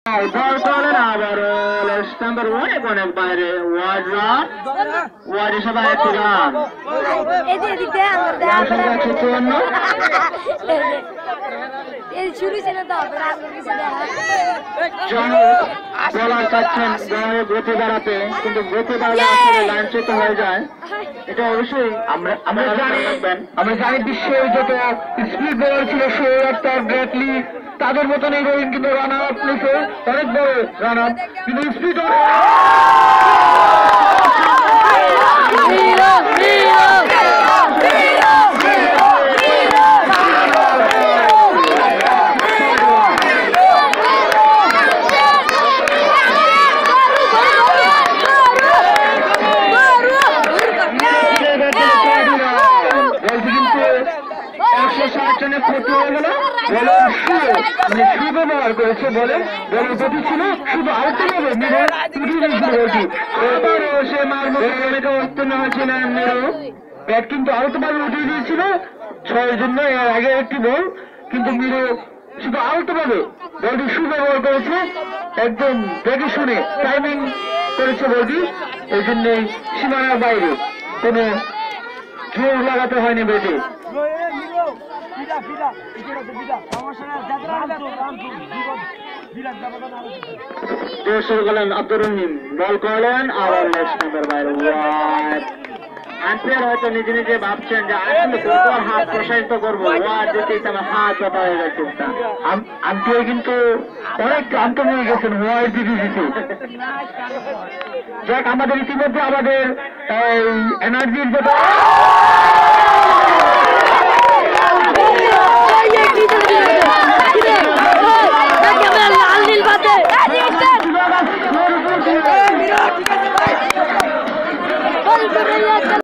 বল করেন আবারও নাম্বার অনেক অনেক বাইরে ওয়ার্ড হিসাবে একটি রান 154 বলার চাচ্ছেন গতি বাড়াতে কিন্তু গতি বাড়ালে লাঞ্ছিত হয়ে যায়। এটা অবশ্যই আমরা জানি বিশ্বের যত স্পিড বোলার ছিল সৌরভ ব্রেটলি তাদের মতন এই রোহিন কিন্তু রান আপ নিয়েছে অনেক বড় রান আপ কিন্তু স্পিড ব্যবহার করেছে বলে বলের গতি ছিল শুধু আউট সে মার মতো উত্তীর্ণ হয়েছিল ব্যাট কিন্তু আউটভাবে উঠিয়ে দিয়েছিল 6 জন্য এর আগে একটি বল কিন্তু মিরো শুধু আউটভাবে বলটি সুব্যবহার করেছে একদম দেখে শুনে টাইমিং করেছে বলটি এই জন্যই সীমানার বাইরে কোনো জোর লাগাতে হয়নি ব্যাটে। আব্দুর রহিম বল করলেন আবার বাইরে আম্পায়ার হয়তো নিজে নিজে ভাবছেন যে আসলে কত হাত প্রসারিত করবো ওয়ার্ড দিতেই আমার হাত কথা হয়ে যাচ্ছে। আম্পায়ার কিন্তু অনেক ক্লান্ত হয়ে গেছেন ওয়ার্ড দিতে দিতে। যাক আমাদের ইতিমধ্যে আমাদের এনার্জির যেটা